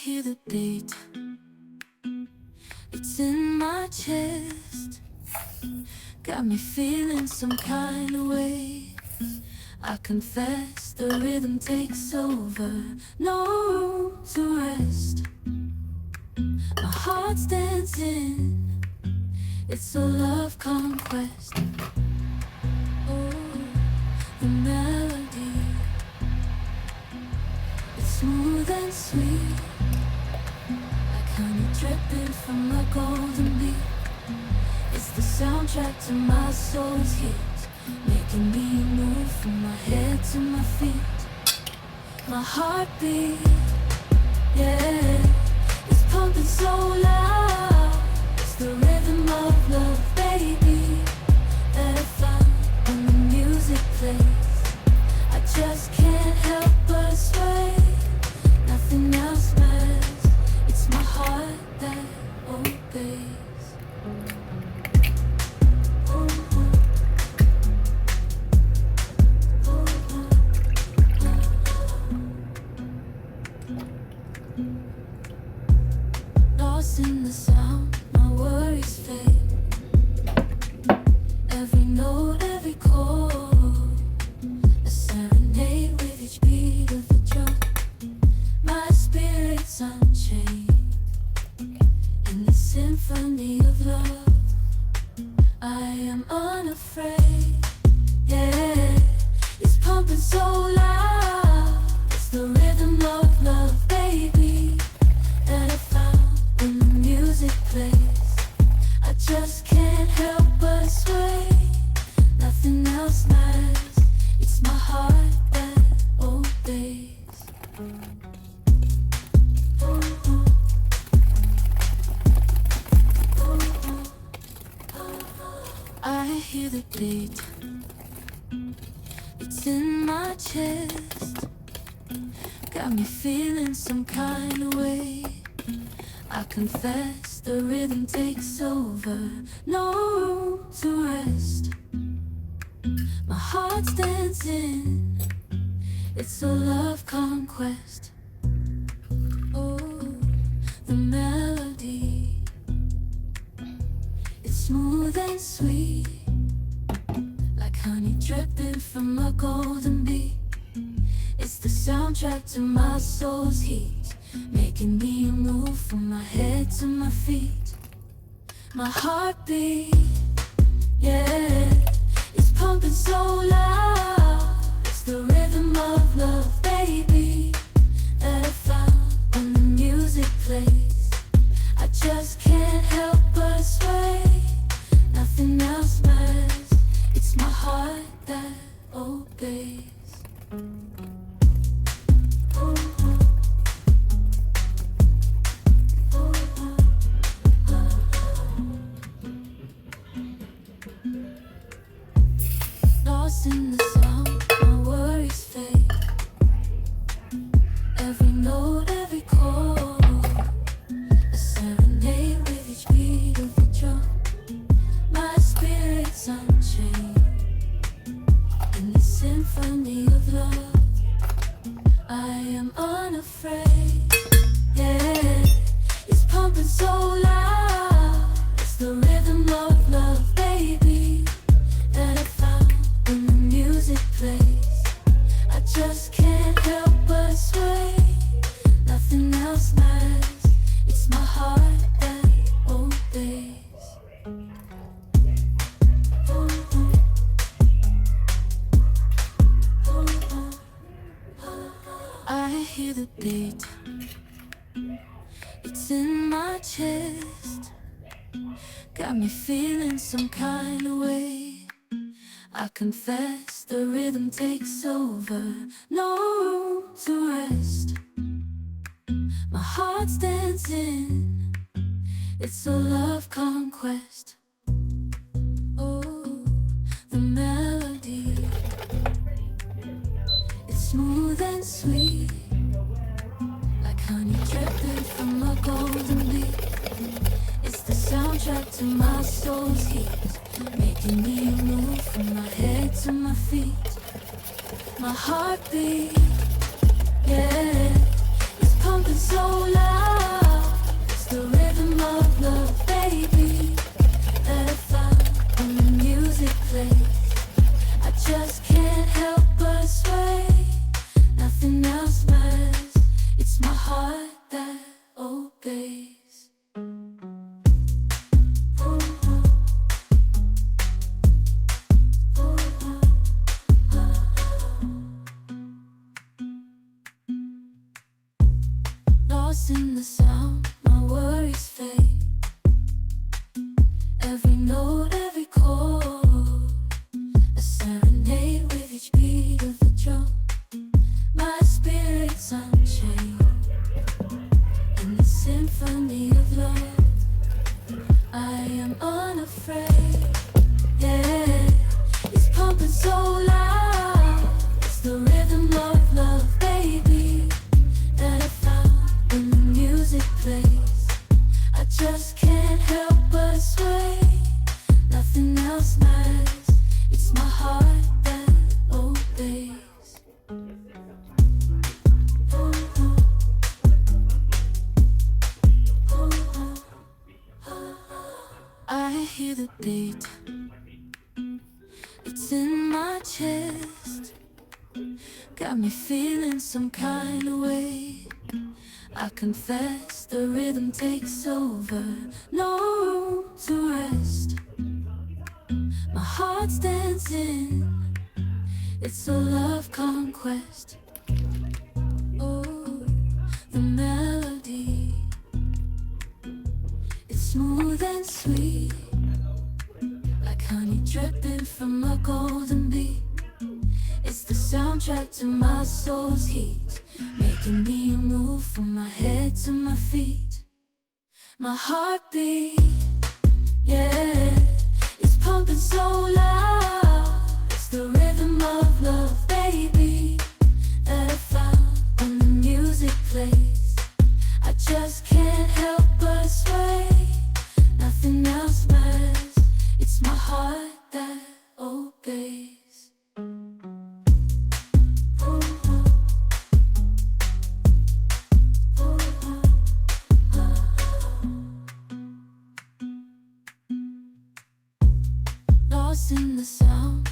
hear the beat, it's in my chest. Got me feeling some kind of way. I confess the rhythm takes over, no room to rest. My heart's dancing, it's a love conquest. Oh, the melody, it's smooth and sweet, like honey dripping from a golden beat. It's the soundtrack to my soul's hit, making me move from my head to my feet. My heartbeat, yeah, it's pumping so loud. It's the rhythm of love, baby, that I found when the music plays. I just can't help but sway. Nothing else matters. It's my heart that obeys. Lost in the sound, my worries fade. Every note, every chord, a serenade with each beat of the drum. My spirit's unchained in the symphony of love. I am unafraid, yeah, it's pumping so loud. It's the rhythm of love, baby, that I found when the music plays. I just can't help but sway. Nothing else matters. It's my heart that obeys. I hear the beat, it's in my chest. Got me feeling some kind of way. I confess the rhythm takes over, no room to rest. My heart's dancing, it's a love conquest. Oh, the melody, it's smooth and sweet, like honey dripping from a golden beat. It's the soundtrack to my soul's heat, making me move from my head to my feet. My heartbeat, yeah, it's pumping so loud. It's the rhythm of love, baby, that I found when the music plays. I just can't help but sway. Nothing else matters. It's my heart that obeys. Lost in the sound, my worries fade. Every note, every chord, a serenade with each beat of the drum. My spirit's unchained in the symphony of love. I am unafraid, yeah, it's pumping so loud. It's the rhythm of love, baby, that I found when the music plays. I just can't help but sway. Nothing else matters. It's my heart that obeys. I hear the beat, it's in my chest. Got me feeling some kind of way. I confess the rhythm takes over, no room to rest. My heart's dancing, it's a love conquest. Oh, the melody, it's smooth and sweet, like honey dripping from a golden beat. It's the soundtrack to my soul's heat, making me move from my head to my feet. My heartbeat, yeah, it's pumping so loud. heart that obeys. Lost in the sound, my worries fade. Every note, every chord, a serenade with each beat of the drum. My spirit's unchained in the symphony of love. I am unafraid, yeah. It's pumping so loud. It's the rhythm of love, baby, that I found when the music plays. I just can't help but sway. Nothing else matters. It's my heart that obeys. I hear the beat. It's in my chest. Got me feeling some kind of way. I confess the rhythm takes over. No room to rest. My heart's dancing. It's a love conquest. Oh, the melody. It's smooth and sweet, like honey dripping from a golden bee. It's the soundtrack to my soul's heat, making me move from my head to my feet. My heartbeat, yeah, it's pumping so loud. It's the rhythm of love, baby, that I found when the music plays. I just can't help but sway. Nothing else matters. It's my heart that obeys. Lost in the sound,